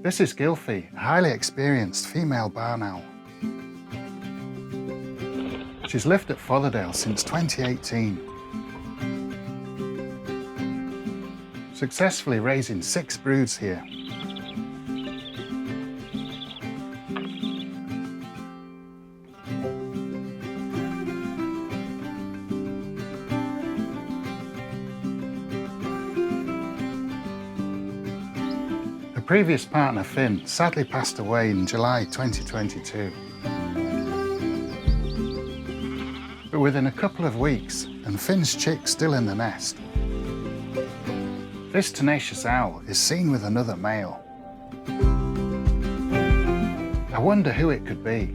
This is Gylfi, a highly experienced female barn owl. She's lived at Fotherdale since 2018, successfully raising 6 broods here. Her previous partner, Finn, sadly passed away in July 2022. But within a couple of weeks, and Finn's chick still in the nest, this tenacious owl is seen with another male. I wonder who it could be.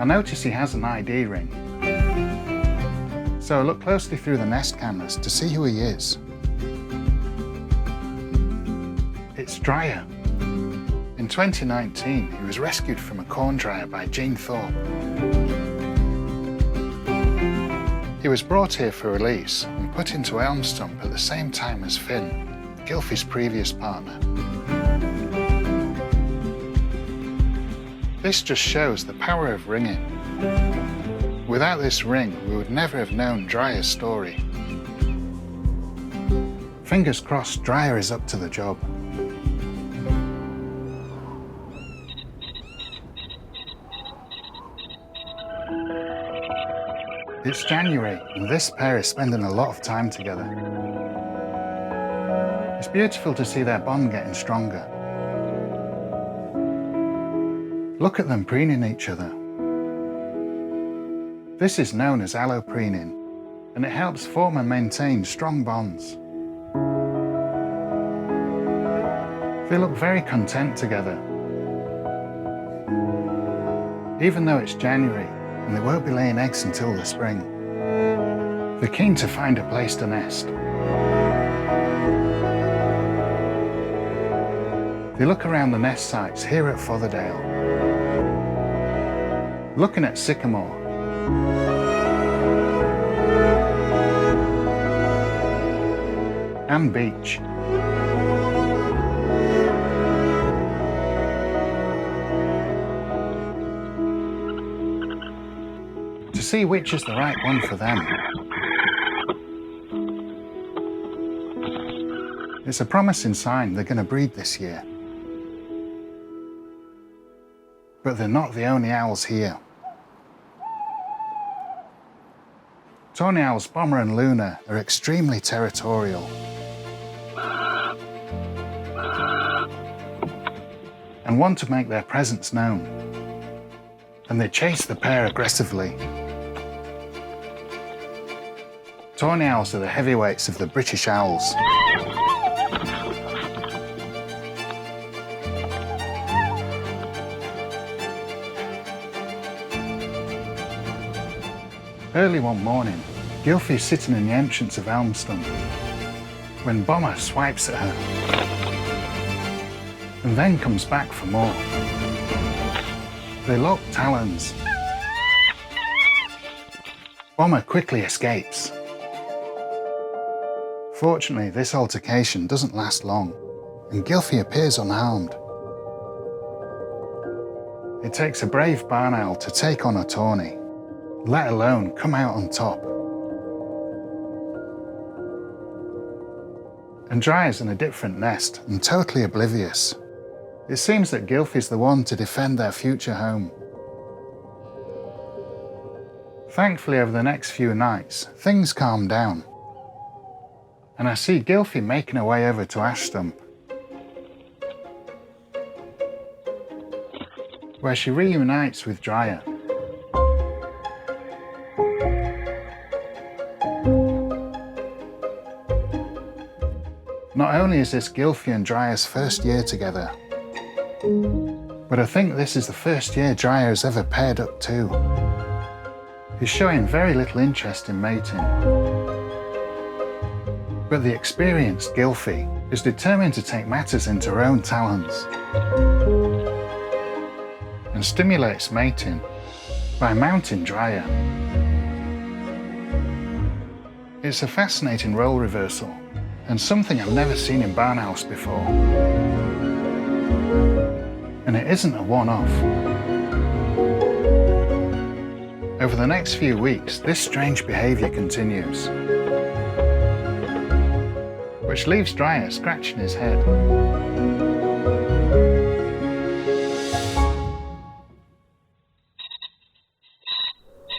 I notice he has an ID ring, so I look closely through the nest cameras to see who he is. It's Dryer. In 2019, he was rescued from a corn dryer by Jean Thorpe. He was brought here for release and put into Elm Stump at the same time as Finn, Gylfi's previous partner. This just shows the power of ringing. Without this ring, we would never have known Dryer's story. Fingers crossed Dryer is up to the job. It's January, and this pair is spending a lot of time together. It's beautiful to see their bond getting stronger. Look at them preening each other. This is known as allopreening, and it helps form and maintain strong bonds. They look very content together. Even though it's January, and they won't be laying eggs until the spring, they're keen to find a place to nest. They look around the nest sites here at Fotherdale, looking at Sycamore, and Beech. To see which is the right one for them. It's a promising sign they're going to breed this year. But they're not the only owls here. Tawny owls Bomber and Luna are extremely territorial. And want to make their presence known. And they chase the pair aggressively. Tawny owls are the heavyweights of the British owls. Early one morning, Gylfi is sitting in the entrance of Elm Stump when Bomber swipes at her and then comes back for more. They lock talons. Bomber quickly escapes. Fortunately, this altercation doesn't last long, and Gylfi appears unharmed. It takes a brave barn owl to take on a tawny, let alone come out on top. And Dryer's in a different nest and totally oblivious. It seems that Gylfi's the one to defend their future home. Thankfully, over the next few nights, things calm down. And I see Gylfi making her way over to Ash Stump, where she reunites with Dryer. Not only is this Gylfi and Dryer's first year together, but I think this is the first year Dryer has ever paired up too. He's showing very little interest in mating. But the experienced Gylfi is determined to take matters into her own talons and stimulates mating by mounting Dryer. It's a fascinating role reversal, and something I've never seen in Barnhouse before. And it isn't a one-off. Over the next few weeks, this strange behaviour continues, which leaves Dryer scratching his head.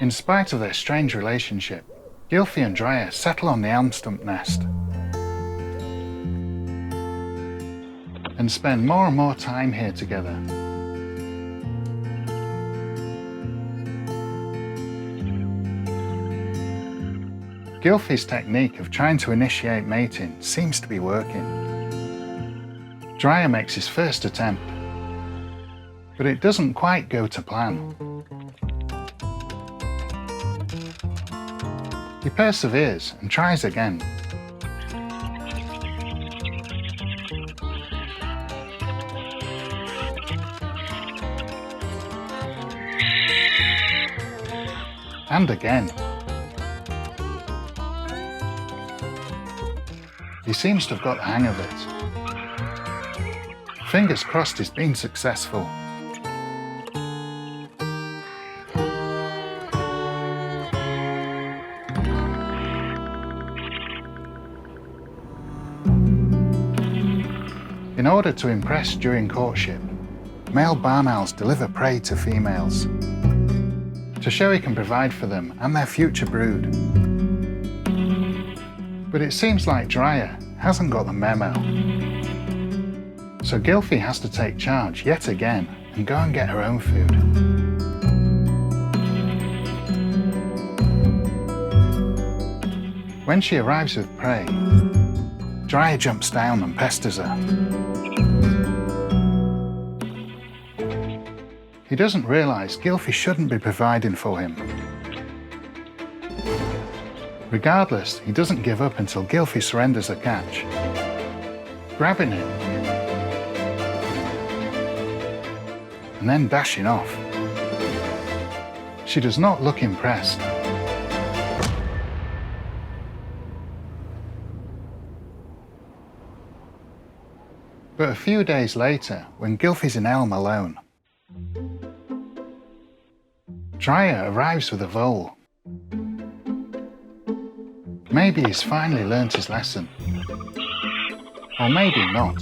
In spite of their strange relationship, Gylfi and Dryer settle on the elm stump nest and spend more and more time here together. Gylfi's technique of trying to initiate mating seems to be working. Dryer makes his first attempt, but it doesn't quite go to plan. He perseveres and tries again. And again. He seems to have got the hang of it. Fingers crossed he's been successful. In order to impress during courtship, male barn owls deliver prey to females to show he can provide for them and their future brood. But it seems like Dryer hasn't got the memo. So Gylfi has to take charge yet again and go and get her own food. When she arrives with prey, Dryer jumps down and pesters her. He doesn't realise Gylfi shouldn't be providing for him. Regardless, he doesn't give up until Gylfi surrenders a catch, grabbing it and then dashing off. She does not look impressed. But a few days later, when Gylfi's in Elm alone, Dryer arrives with a vole. Maybe he's finally learnt his lesson. Or maybe not.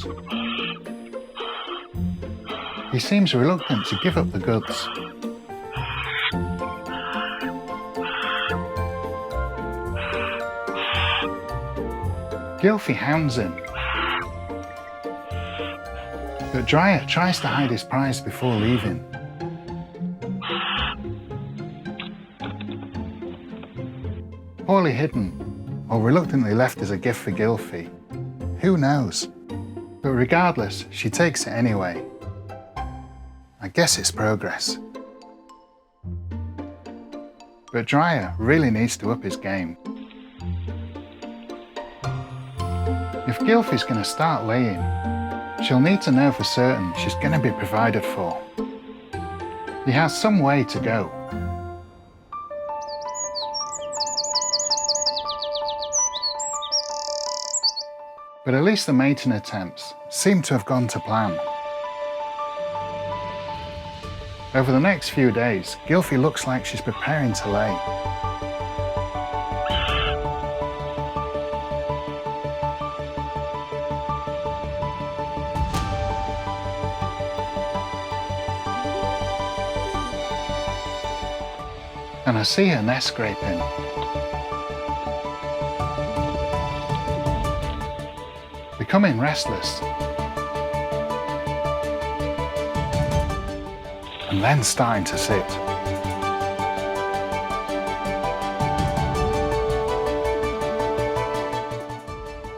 He seems reluctant to give up the goods. Gylfi hounds him, but Dryer tries to hide his prize before leaving. Poorly hidden, or reluctantly left as a gift for Gylfi, who knows? But regardless, she takes it anyway. I guess it's progress. But Dryer really needs to up his game. If Gylfi's going to start laying, she'll need to know for certain she's going to be provided for. He has some way to go. But at least the mating attempts seem to have gone to plan. Over the next few days, Gylfi looks like she's preparing to lay. And I see her nest scraping. Becoming restless. And then starting to sit.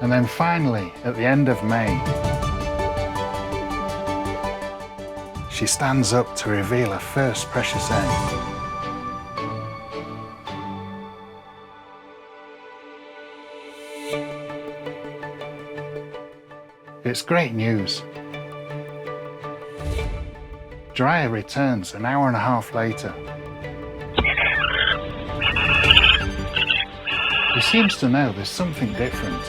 And then finally, at the end of May, she stands up to reveal her first precious egg. It's great news. Dryer returns an hour and a half later. He He seems to know there's something different.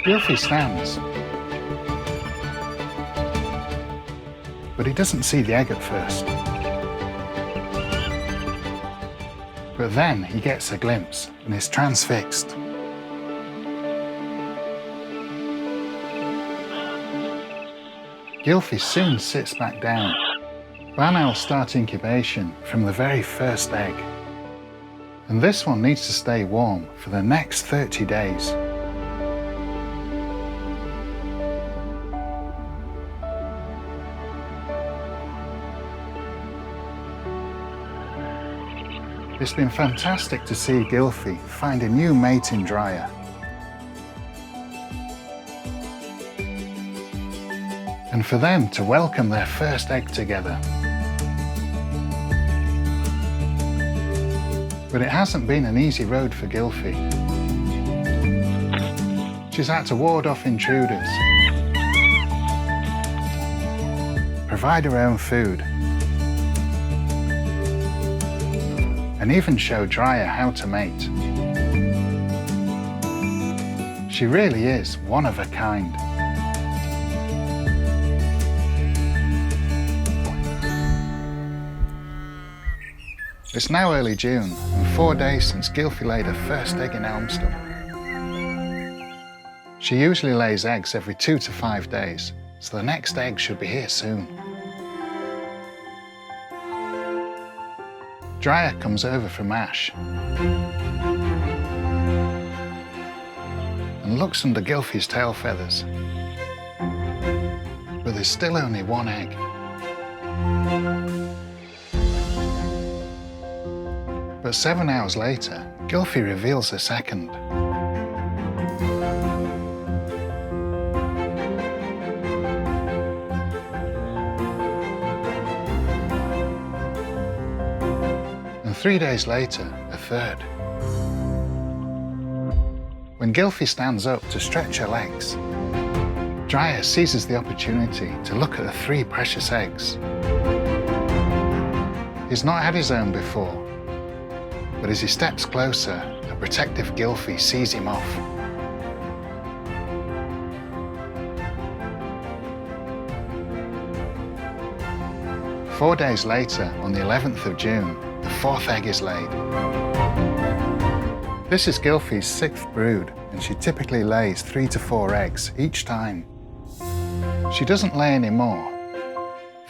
Gylfi stands, but he doesn't see the egg at first. But then he gets a glimpse and is transfixed. Gylfi soon sits back down. Barn owls start incubation from the very first egg. And this one needs to stay warm for the next 30 days. It's been fantastic to see Gylfi find a new mate in Dryia. And for them to welcome their first egg together. But it hasn't been an easy road for Gylfi. She's had to ward off intruders, provide her own food, and even show Dryia how to mate. She really is one of a kind. It's now early June, and 4 days since Gylfi laid her first egg in Elmston. She usually lays eggs every 2 to 5 days, so the next egg should be here soon. Dryia comes over from Ash and looks under Gylfi's tail feathers, but there's still only one egg. But 7 hours later, Gylfi reveals a second. And 3 days later, a third. When Gylfi stands up to stretch her legs, Dryia seizes the opportunity to look at the 3 precious eggs. He's not had his own before, but as he steps closer, a protective Gylfi sees him off. Four days later, on the 11th of June, the 4th egg is laid. This is Gylfi's 6th brood, and she typically lays 3 to 4 eggs each time. She doesn't lay any more.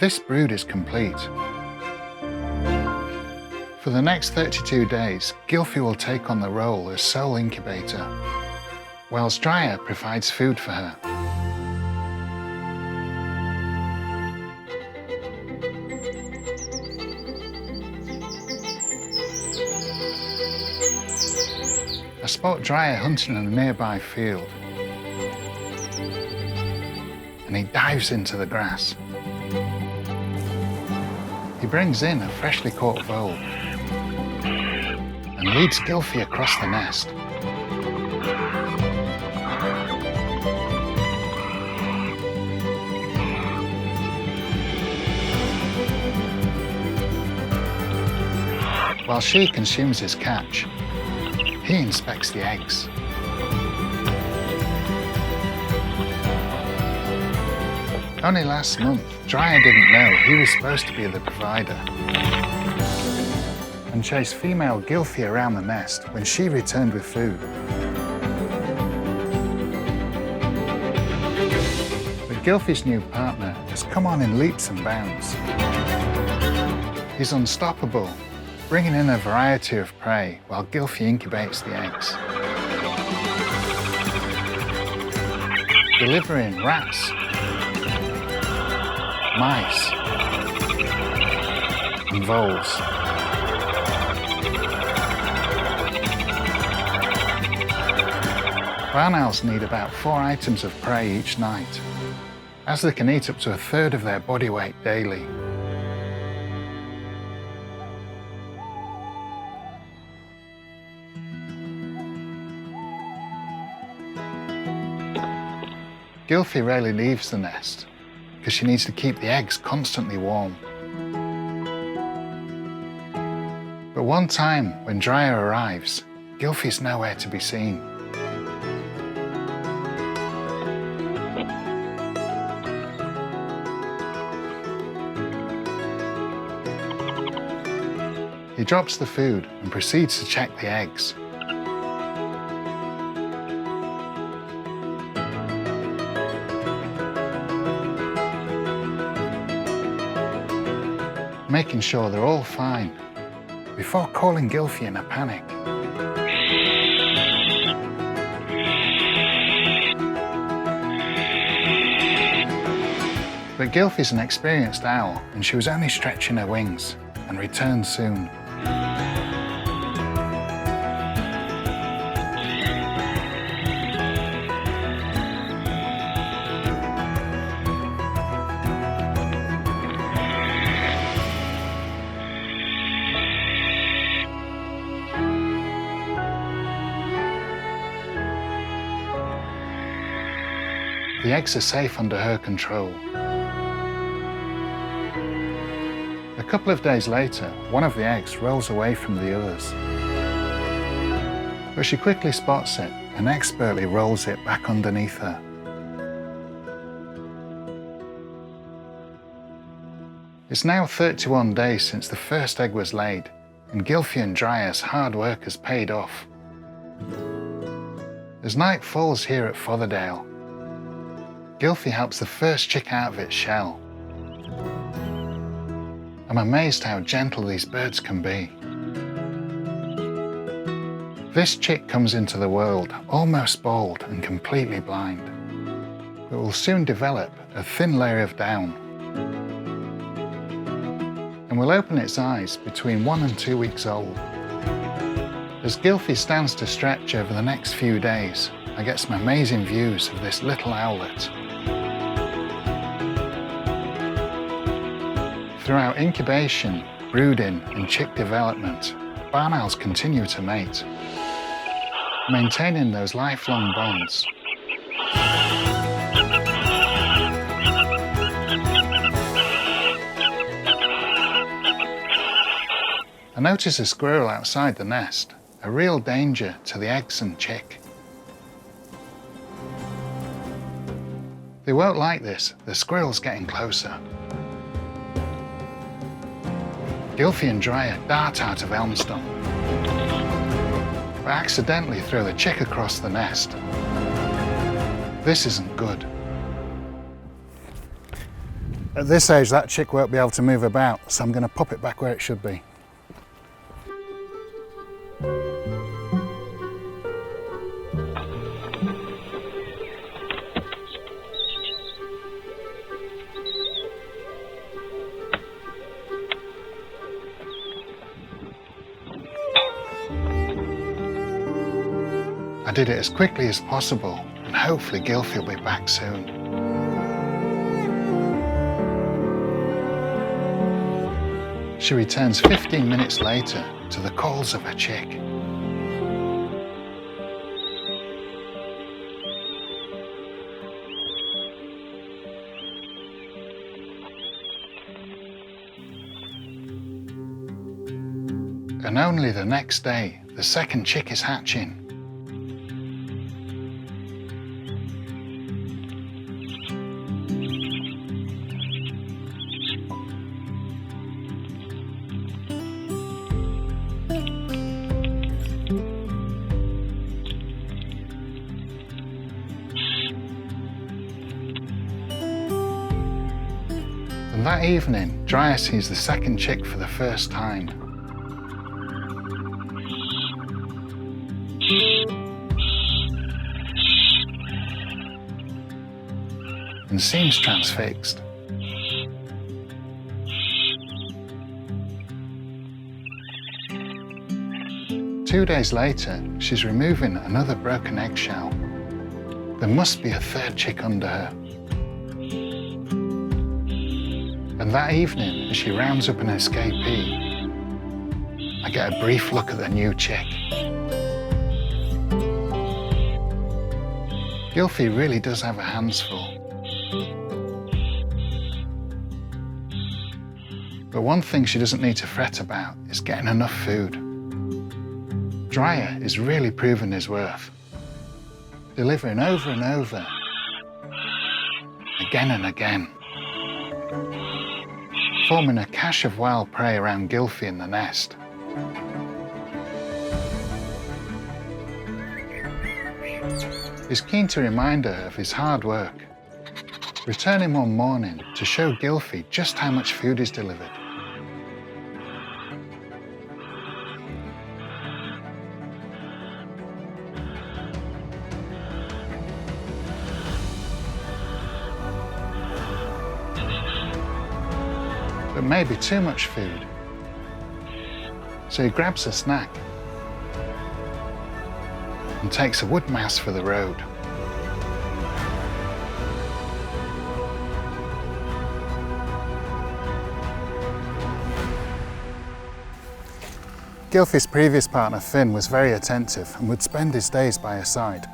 This brood is complete. For the next 32 days, Gylfi will take on the role as sole incubator, whilst Dryia provides food for her. I spot Dryia hunting in a nearby field, and he dives into the grass. He brings in a freshly caught vole and leads Gylfi across the nest. While she consumes his catch, he inspects the eggs. Only last month, Dryia didn't know he was supposed to be the provider and chased female Gylfi around the nest when she returned with food. But Gylfi's new partner has come on in leaps and bounds. He's unstoppable, bringing in a variety of prey while Gylfi incubates the eggs. Delivering rats, mice, and voles. Barn owls need about 4 items of prey each night, as they can eat up to 1/3 of their body weight daily. Gylfi rarely leaves the nest because she needs to keep the eggs constantly warm. But one time, when Dryer arrives, Gylfi's nowhere to be seen. He drops the food and proceeds to check the eggs. Making sure they're all fine, before calling Gylfi in a panic. But Gylfi's an experienced owl, and she was only stretching her wings, and returned soon. The eggs are safe under her control. A couple of days later, one of the eggs rolls away from the others. But she quickly spots it and expertly rolls it back underneath her. It's now 31 days since the first egg was laid, and Gylfi and Dryer's hard work has paid off. As night falls here at Fotherdale, Gylfi helps the first chick out of its shell. I'm amazed how gentle these birds can be. This chick comes into the world almost bald and completely blind, but will soon develop a thin layer of down, and will open its eyes between 1 and 2 weeks old. As Gylfi stands to stretch over the next few days, I get some amazing views of this little owlet. Throughout incubation, brooding and chick development, barn owls continue to mate, maintaining those lifelong bonds. I notice a squirrel outside the nest, a real danger to the eggs and chick. They won't like this, the squirrel's getting closer. Gylfi and Dryer dart out of Elmstone, but accidentally throw the chick across the nest. This isn't good. At this age, that chick won't be able to move about, so I'm going to pop it back where it should be. I did it as quickly as possible, and hopefully Gylfi will be back soon. She returns 15 minutes later to the calls of her chick. And only the next day, the second chick is hatching. And that evening, Dryer sees the second chick for the first time. And seems transfixed. Two days later, she's removing another broken eggshell. There must be a third chick under her. And that evening, as she rounds up an escapee, I get a brief look at the new chick. Gylfi really does have her hands full. But one thing she doesn't need to fret about is getting enough food. Dryer is really proving his worth, delivering over and over, again and again, forming a cache of wild prey around Gylfi in the nest. He's keen to remind her of his hard work, returning one morning to show Gylfi just how much food is delivered. But maybe too much food. So he grabs a snack and takes a wood mouse for the road. Gylfi's previous partner Finn was very attentive and would spend his days by her side.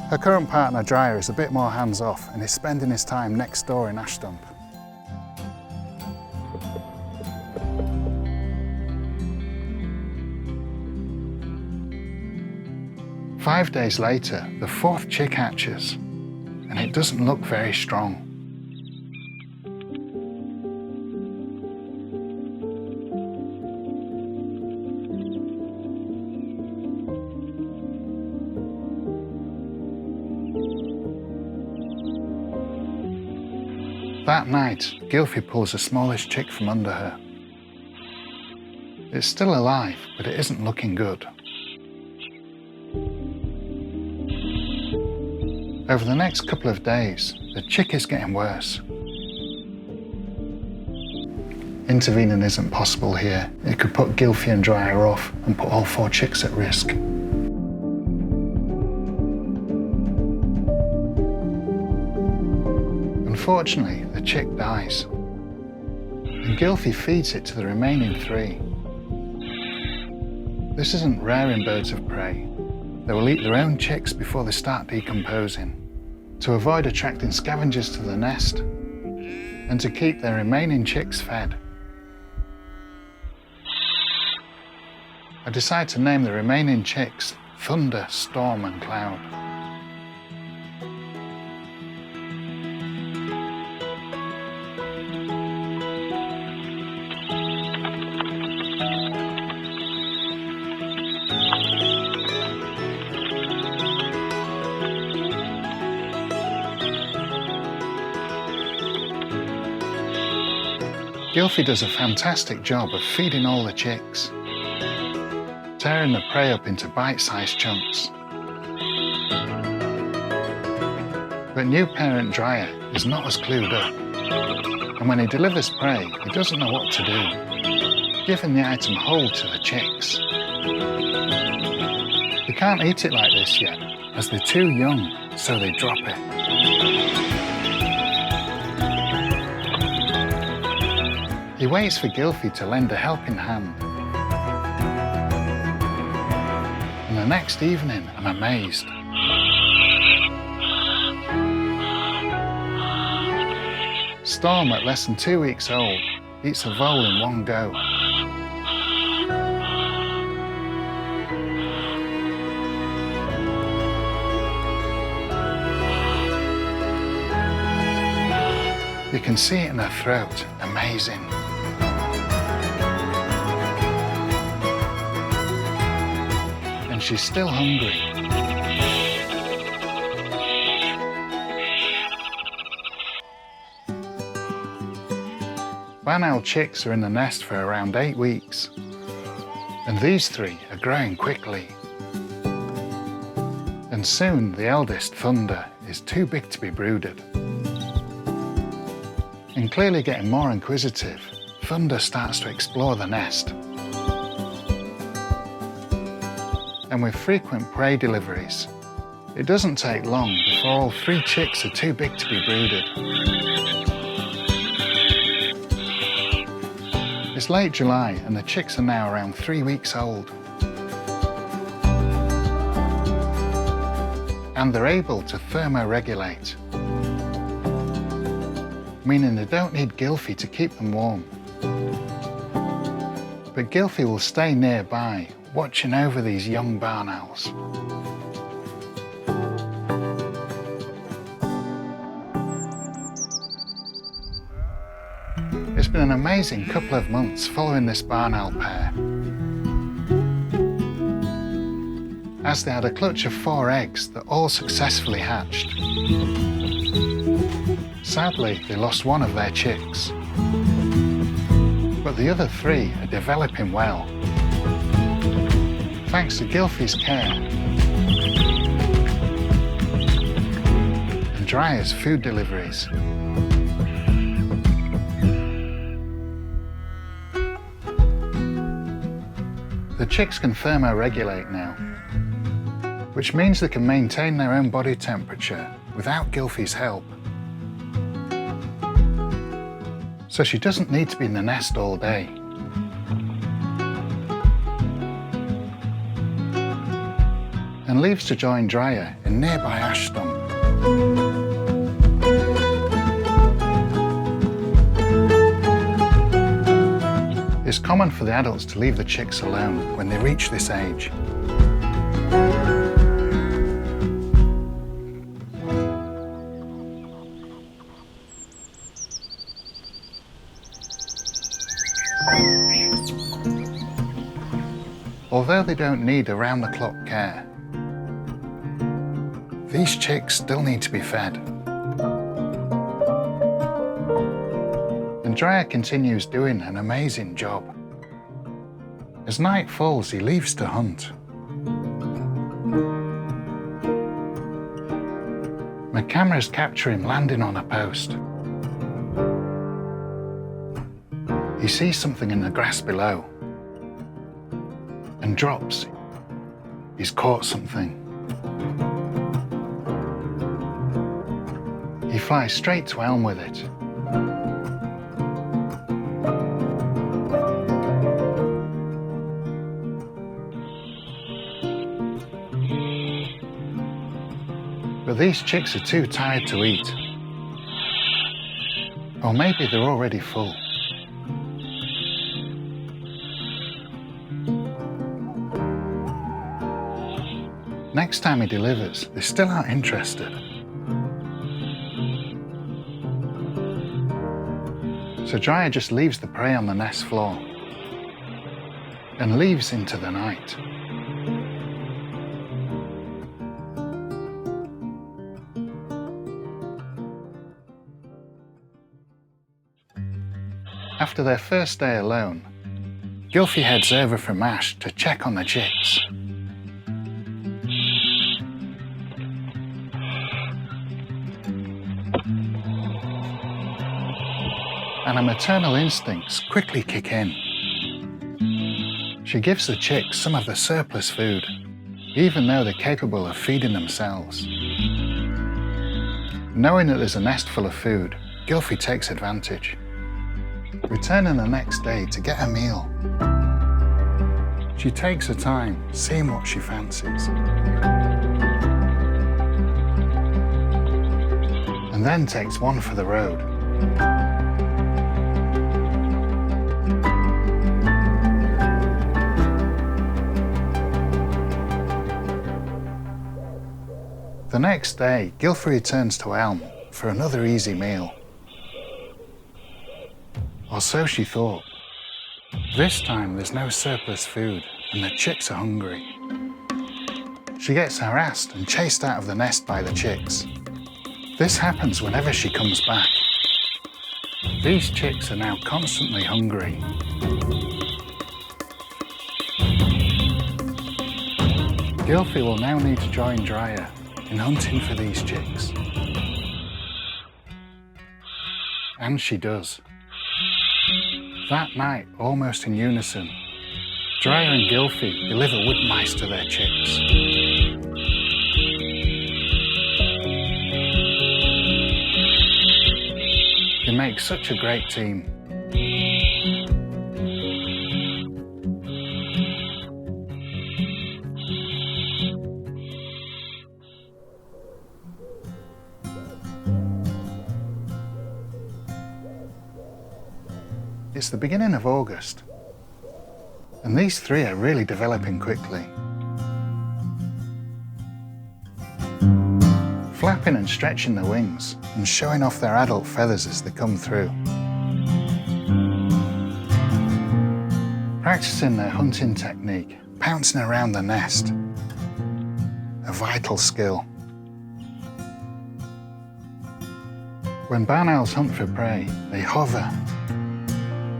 Her current partner Dryer is a bit more hands-off and is spending his time next door in Ashstump. Five days later, the fourth chick hatches, and it doesn't look very strong. That night, Gylfi pulls the smallest chick from under her. It's still alive, but it isn't looking good. Over the next couple of days, the chick is getting worse. Intervening isn't possible here. It could put Gylfi and Dryer off and put all four chicks at risk. Unfortunately, the chick dies, and Gylfi feeds it to the remaining three. This isn't rare in birds of prey. They will eat their own chicks before they start decomposing, to avoid attracting scavengers to the nest, and to keep their remaining chicks fed. I decide to name the remaining chicks Thunder, Storm and Cloud. Gylfi does a fantastic job of feeding all the chicks, tearing the prey up into bite-sized chunks. But new parent Dryer is not as clued up, and when he delivers prey, he doesn't know what to do, giving the item whole to the chicks. They can't eat it like this yet, as they're too young, so they drop it. He waits for Gylfi to lend a helping hand. And the next evening, I'm amazed. Storm, at less than 2 weeks old, eats a vole in one go. You can see it in her throat. Amazing. And she's still hungry. Ban-Owl chicks are in the nest for around 8 weeks, and these three are growing quickly. And soon the eldest, Thunder, is too big to be brooded. And clearly getting more inquisitive, Thunder starts to explore the nest. And with frequent prey deliveries, it doesn't take long before all 3 chicks are too big to be brooded. It's late July and the chicks are now around 3 weeks old. And they're able to thermoregulate. meaning they don't need Gylfi to keep them warm. But Gylfi will stay nearby, watching over these young barn owls. It's been an amazing couple of months following this barn owl pair, as they had a clutch of 4 eggs that all successfully hatched. Sadly, they lost one of their chicks, but the other 3 are developing well, thanks to Gylfi's care and Drya's food deliveries. The chicks can thermoregulate now, which means they can maintain their own body temperature without Gylfi's help. So she doesn't need to be in the nest all day. And leaves to join Drya in nearby ash stump. It's common for the adults to leave the chicks alone when they reach this age. Although they don't need around-the-clock care, these chicks still need to be fed. And Drya continues doing an amazing job. As night falls, he leaves to hunt. My cameras capture him landing on a post. He sees something in the grass below and drops. He's caught something. He flies straight to Elm with it. But these chicks are too tired to eat. Or maybe they're already full. Next time he delivers, they still aren't interested. So Drya just leaves the prey on the nest floor and leaves into the night. After their first day alone, Gylfi heads over from Ash to check on the chicks. And her maternal instincts quickly kick in. She gives the chicks some of the surplus food, even though they're capable of feeding themselves. Knowing that there's a nest full of food, Gylfi takes advantage, returning the next day to get a meal. She takes her time, seeing what she fancies, and then takes one for the road. The next day, Gylfi returns to Elm for another easy meal. Or so she thought. This time there's no surplus food and the chicks are hungry. She gets harassed and chased out of the nest by the chicks. This happens whenever she comes back. These chicks are now constantly hungry. Gylfi will now need to join Drya in hunting for these chicks. And she does. That night, almost in unison, Drya and Gylfi deliver wood mice to their chicks. They make such a great team. It's the beginning of August, and these three are really developing quickly. Flapping and stretching their wings and showing off their adult feathers as they come through. Practicing their hunting technique, pouncing around the nest. A vital skill. When barn owls hunt for prey, they hover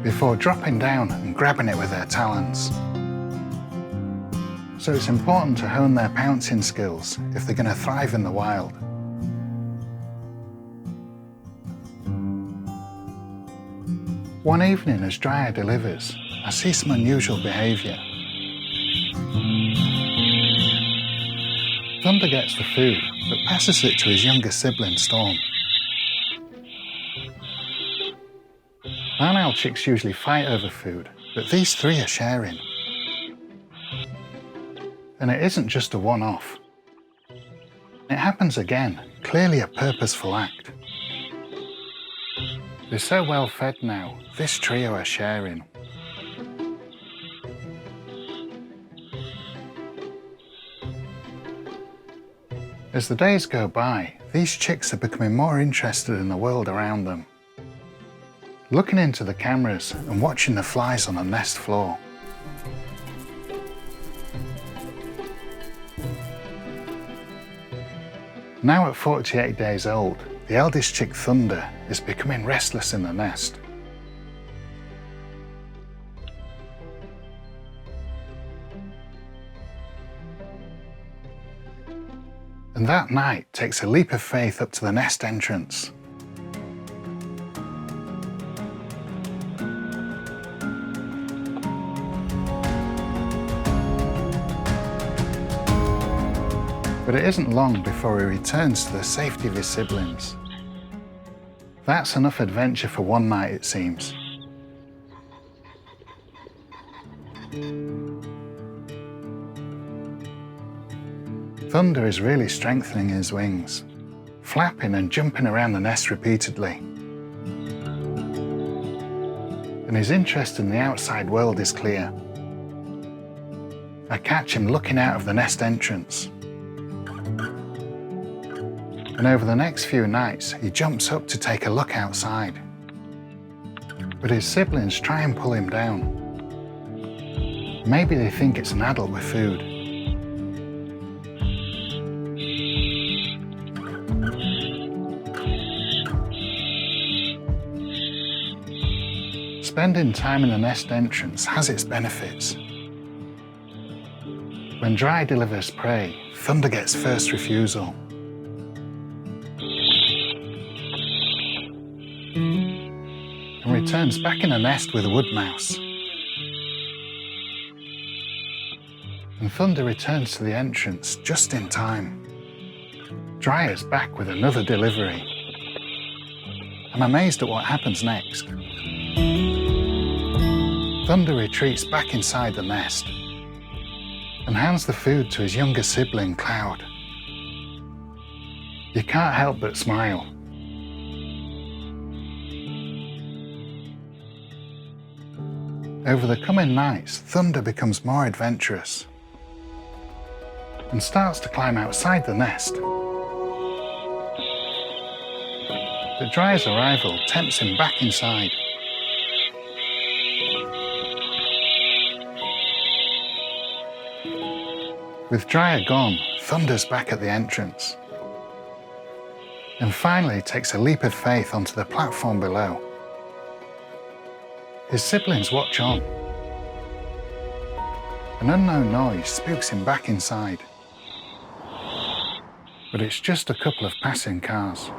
before dropping down and grabbing it with their talons. So it's important to hone their pouncing skills if they're going to thrive in the wild. One evening as Dreier delivers, I see some unusual behaviour. Thunder gets the food, but passes it to his younger sibling, Storm. Barn owl chicks usually fight over food, but these three are sharing. And it isn't just a one-off. It happens again, clearly a purposeful act. They're so well fed now, this trio are sharing. As the days go by, these chicks are becoming more interested in the world around them. Looking into the cameras and watching the flies on the nest floor. Now at 48 days old, the eldest chick, Thunder, is becoming restless in the nest. And that night takes a leap of faith up to the nest entrance. But it isn't long before he returns to the safety of his siblings. That's enough adventure for one night, it seems. Thunder is really strengthening his wings, flapping and jumping around the nest repeatedly. And his interest in the outside world is clear. I catch him looking out of the nest entrance. And over the next few nights, he jumps up to take a look outside. But his siblings try and pull him down. Maybe they think it's an adult with food. Spending time in the nest entrance has its benefits. When Dreier delivers prey, Thunder gets first refusal. And returns back in the nest with a wood mouse. And Thunder returns to the entrance just in time. Dreier's back with another delivery. I'm amazed at what happens next. Thunder retreats back inside the nest and hands the food to his younger sibling, Cloud. You can't help but smile. Over the coming nights, Thunder becomes more adventurous and starts to climb outside the nest. But Dreier's arrival tempts him back inside. With Dreier gone, Thunder's back at the entrance, and finally takes a leap of faith onto the platform below. His siblings watch on. An unknown noise spooks him back inside, but it's just a couple of passing cars.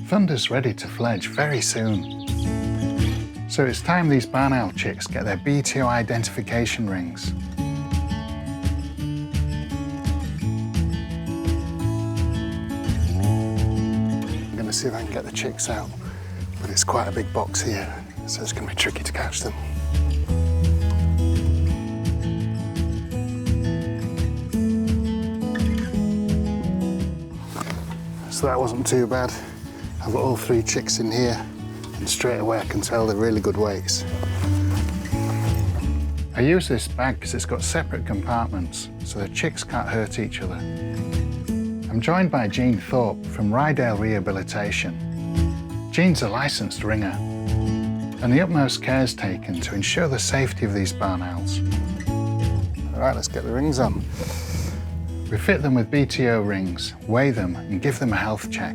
Thunder's ready to fledge very soon. So it's time these barn owl chicks get their BTO identification rings. I'm going to see if I can get the chicks out, but it's quite a big box here, so it's going to be tricky to catch them. So that wasn't too bad. I've got all 3 chicks in here, and straight away I can tell they're really good weights. I use this bag because it's got separate compartments, so the chicks can't hurt each other. I'm joined by Jean Thorpe from Rydale Rehabilitation. Jean's a licensed ringer, and the utmost care is taken to ensure the safety of these barn owls. All right, let's get the rings on. We fit them with BTO rings, weigh them, and give them a health check.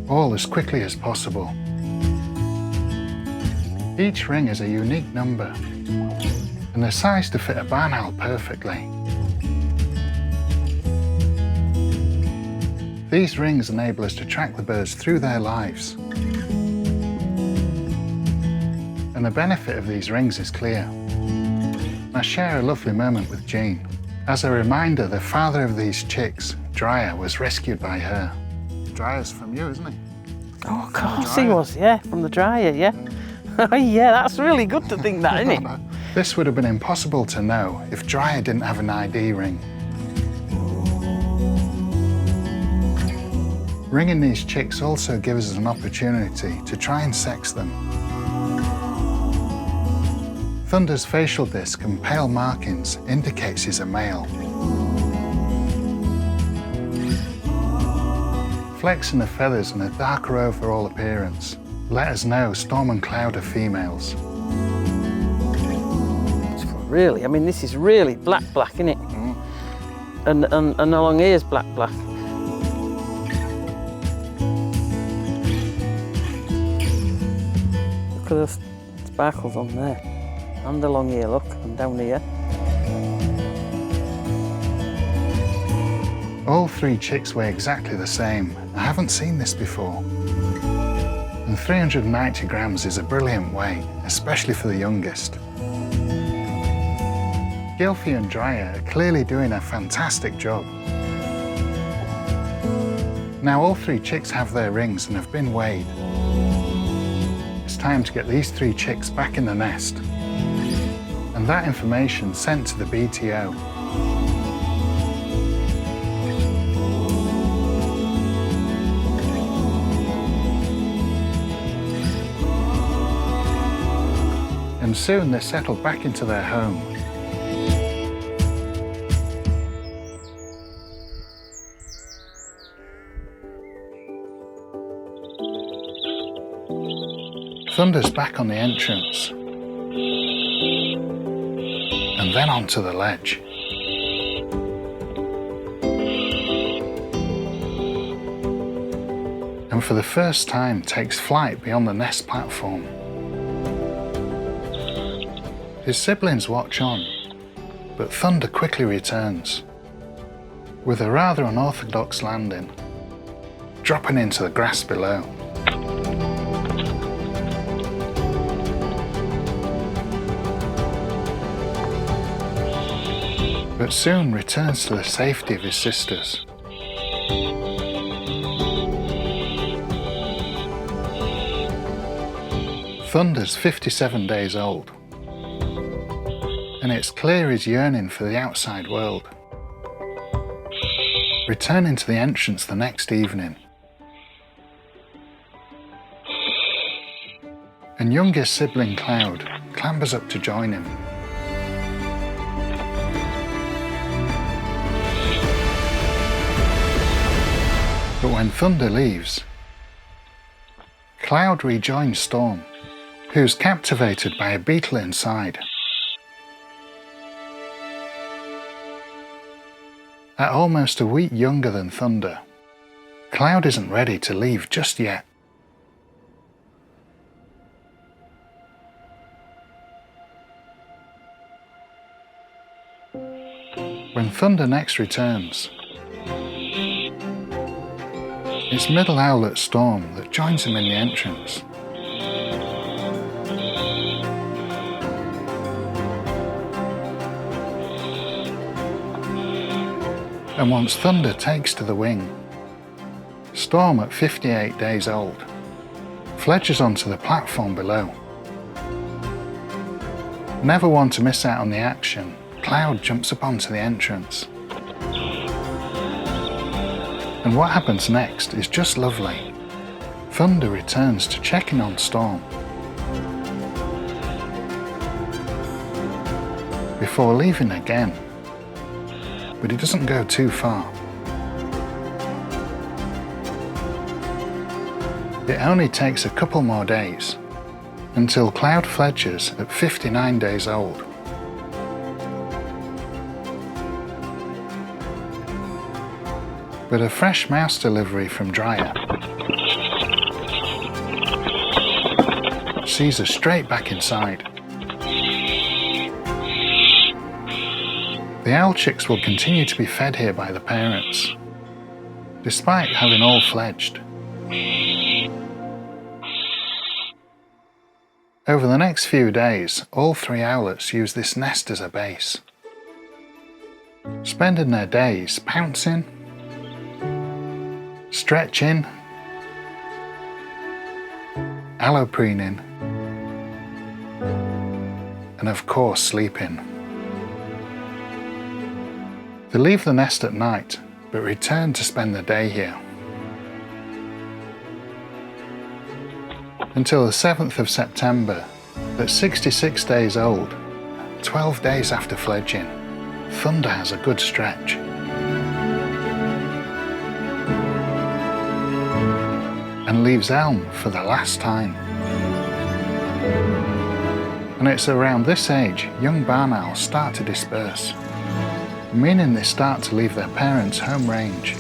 All as quickly as possible. Each ring is a unique number, and they're sized to fit a barn owl perfectly. These rings enable us to track the birds through their lives. And the benefit of these rings is clear. I share a lovely moment with Jean. As a reminder, the father of these chicks, Dryer, was rescued by her. Dryer's from you, isn't he? Oh, of course he was, yeah, from the dryer, yeah. Oh, yeah, that's really good to think that, isn't it? This would have been impossible to know if Dryer didn't have an ID ring. Ringing these chicks also gives us an opportunity to try and sex them. Thunder's facial disc and pale markings indicates he's a male. Flecks in the feathers and a darker overall appearance let us know Storm and Cloud are females. Really, I mean, this is really black, isn't it? And along here's black. Look at the sparkles on there. And along here, look, and down here. All 3 chicks weigh exactly the same. I haven't seen this before. And 390 grams is a brilliant weight, especially for the youngest. Gylfi and Dryer are clearly doing a fantastic job. Now all 3 chicks have their rings and have been weighed. It's time to get these 3 chicks back in the nest, and that information sent to the BTO. And soon they're settled back into their home. Thunder's back on the entrance, and then onto the ledge. And for the first time takes flight beyond the nest platform. His siblings watch on, but Thunder quickly returns, with a rather unorthodox landing, dropping into the grass below. But soon returns to the safety of his sisters. Thunder's 57 days old, and it's clear he's yearning for the outside world. Returning to the entrance the next evening, and youngest sibling Cloud clambers up to join him. But when Thunder leaves, Cloud rejoins Storm, who's captivated by a beetle inside. At almost a week younger than Thunder, Cloud isn't ready to leave just yet. When Thunder next returns, it's middle owlet Storm that joins him in the entrance. And once Thunder takes to the wing, Storm, at 58 days old, fledges onto the platform below. Never one to miss out on the action, Cloud jumps up onto the entrance. And what happens next is just lovely. Thunder returns to check in on Storm before leaving again, but he doesn't go too far. It only takes a couple more days until Cloud fledges at 59 days old. But a fresh mouse delivery from Dryer sees her straight back inside. The owl chicks will continue to be fed here by the parents, despite having all fledged. Over the next few days, all three owlets use this nest as a base, spending their days pouncing, stretching, allopreening, and of course sleeping. They leave the nest at night, but return to spend the day here. Until the 7th of September, at 66 days old, 12 days after fledging, Thunder has a good stretch. And leaves Elm for the last time. And it's around this age young barn owls start to disperse, meaning they start to leave their parents' home range.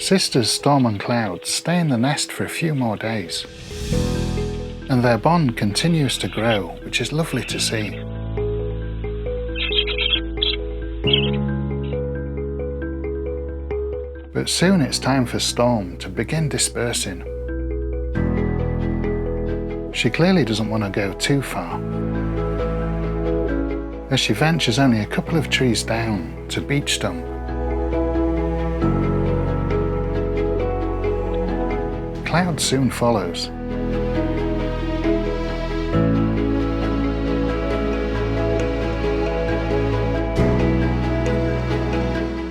Sisters Storm and Cloud stay in the nest for a few more days, and their bond continues to grow, which is lovely to see. But soon it's time for Storm to begin dispersing. She clearly doesn't want to go too far, as she ventures only a couple of trees down to Beech Stump. Cloud soon follows.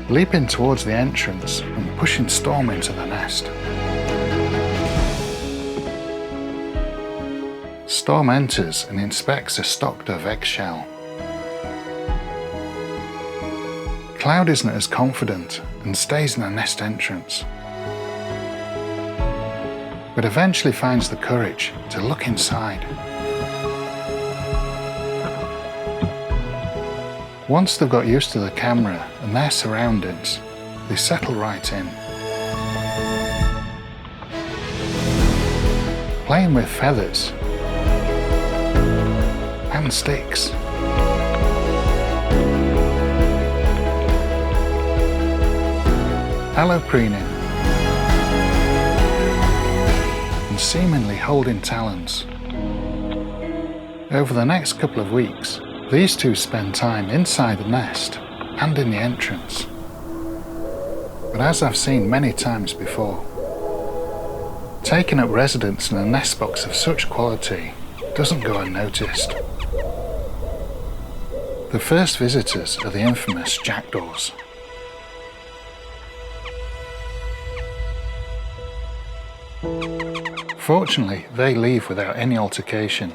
Leaping towards the entrance and pushing Storm into the nest. Storm enters and inspects a stock dove eggshell. Cloud isn't as confident and stays in the nest entrance, but eventually finds the courage to look inside. Once they've got used to the camera and their surroundings, they settle right in. Playing with feathers and sticks. Allopreening. And seemingly holding talons. Over the next couple of weeks, these two spend time inside the nest and in the entrance. But as I've seen many times before, taking up residence in a nest box of such quality doesn't go unnoticed. The first visitors are the infamous jackdaws. Fortunately, they leave without any altercation.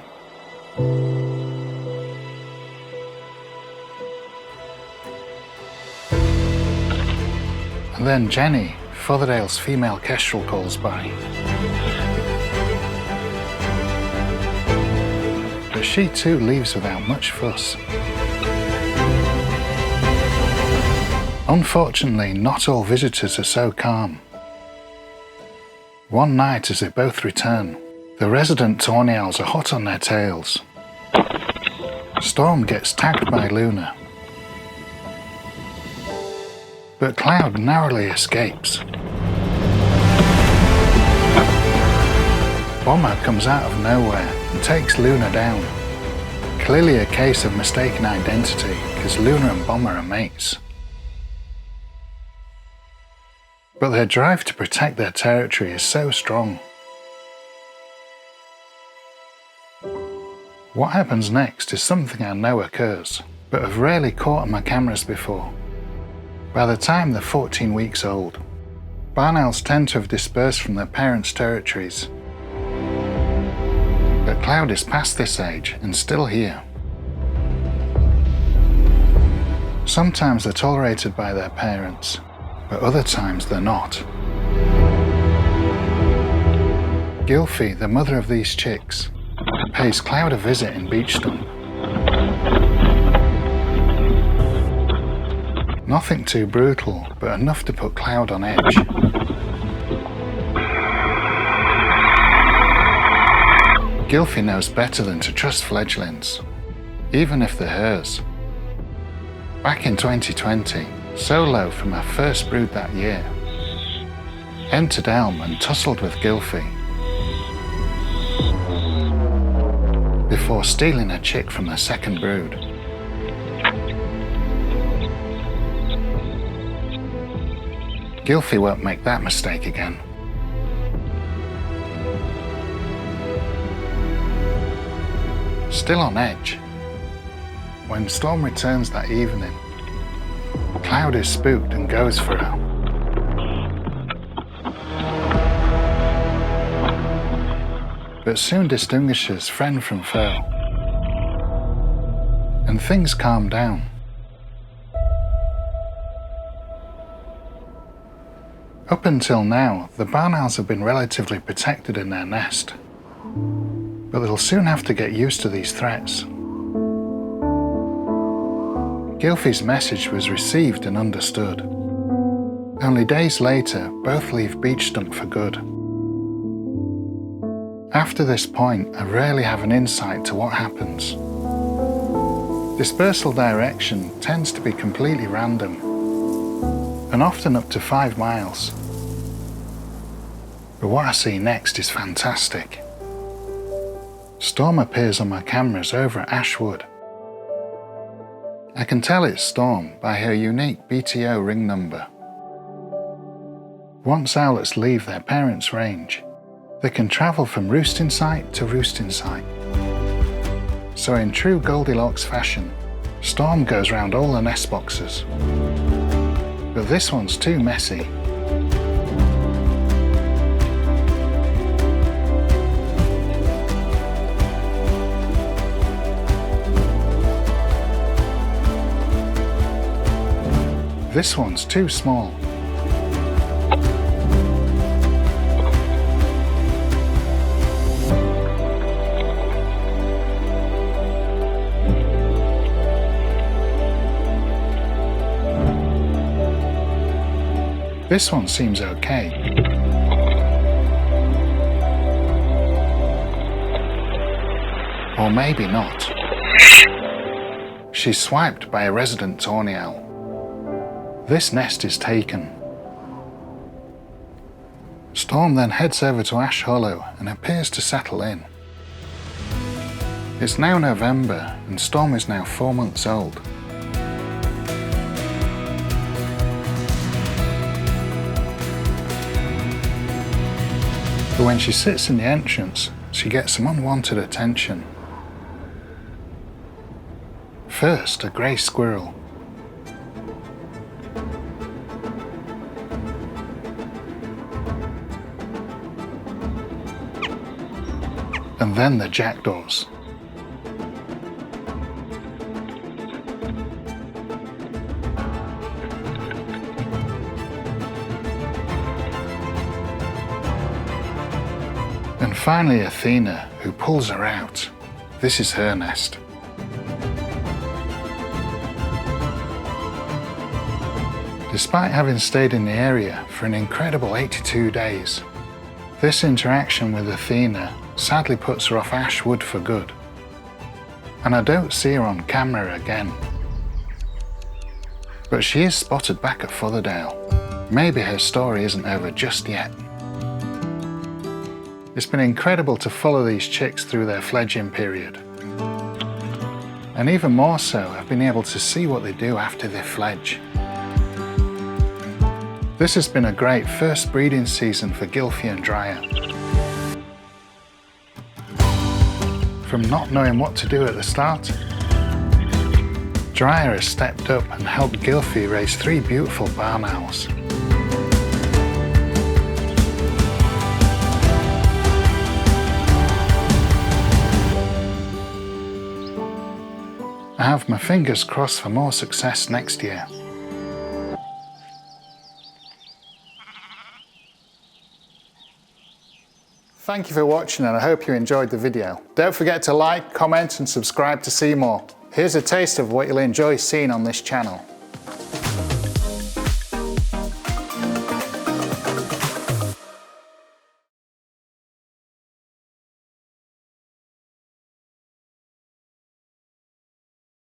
And then Jenny, Fotherdail's female kestrel, calls by. But she too leaves without much fuss. Unfortunately, not all visitors are so calm. One night as they both return, the resident tawny owls are hot on their tails. Storm gets tagged by Luna, but Cloud narrowly escapes. Bomber comes out of nowhere and takes Luna down. Clearly a case of mistaken identity, because Luna and Bomber are mates. But their drive to protect their territory is so strong. What happens next is something I know occurs, but have rarely caught on my cameras before. By the time they're 14 weeks old, barn owls tend to have dispersed from their parents' territories. But Cloud is past this age and still here. Sometimes they're tolerated by their parents, but other times they're not. Gylfi, the mother of these chicks, pays Cloud a visit in Beach Stump. Nothing too brutal, but enough to put Cloud on edge. Gylfi knows better than to trust fledglings, even if they're hers. Back in 2020, Solo from her first brood that year entered Elm and tussled with Gylfi before stealing a chick from the second brood. Gylfi won't make that mistake again. Still on edge, when Storm returns that evening, Cloud is spooked and goes for her. But soon distinguishes friend from foe, and things calm down. Up until now, the barn owls have been relatively protected in their nest, but they'll soon have to get used to these threats. Gylfi's message was received and understood. Only days later, both leave Beach Stump for good. After this point, I rarely have an insight to what happens. Dispersal direction tends to be completely random, and often up to 5 miles. But what I see next is fantastic. Storm appears on my cameras over at Ashwood. I can tell it's Storm by her unique BTO ring number. Once owlets leave their parents' range, they can travel from roosting site to roosting site. So in true Goldilocks fashion, Storm goes round all the nest boxes. But this one's too messy. This one's too small. This one seems okay. Or maybe not. She's swiped by a resident tawny owl. This nest is taken. Storm then heads over to Ash Hollow and appears to settle in. It's now November and Storm is now 4 months old. But when she sits in the entrance, she gets some unwanted attention. First, a grey squirrel. And then the jackdaws. And finally Athena, who pulls her out. This is her nest. Despite having stayed in the area for an incredible 82 days, this interaction with Athena sadly puts her off Ashwood for good, and I don't see her on camera again. But she is spotted back at Fotherdale. Maybe her story isn't over just yet. It's been incredible to follow these chicks through their fledging period. And even more so, I've been able to see what they do after they fledge. This has been a great first breeding season for Gylfi and Dryer. From not knowing what to do at the start, Dryer has stepped up and helped Gylfi raise 3 beautiful barn owls. I have my fingers crossed for more success next year. Thank you for watching and I hope you enjoyed the video. Don't forget to like, comment and subscribe to see more. Here's a taste of what you'll enjoy seeing on this channel.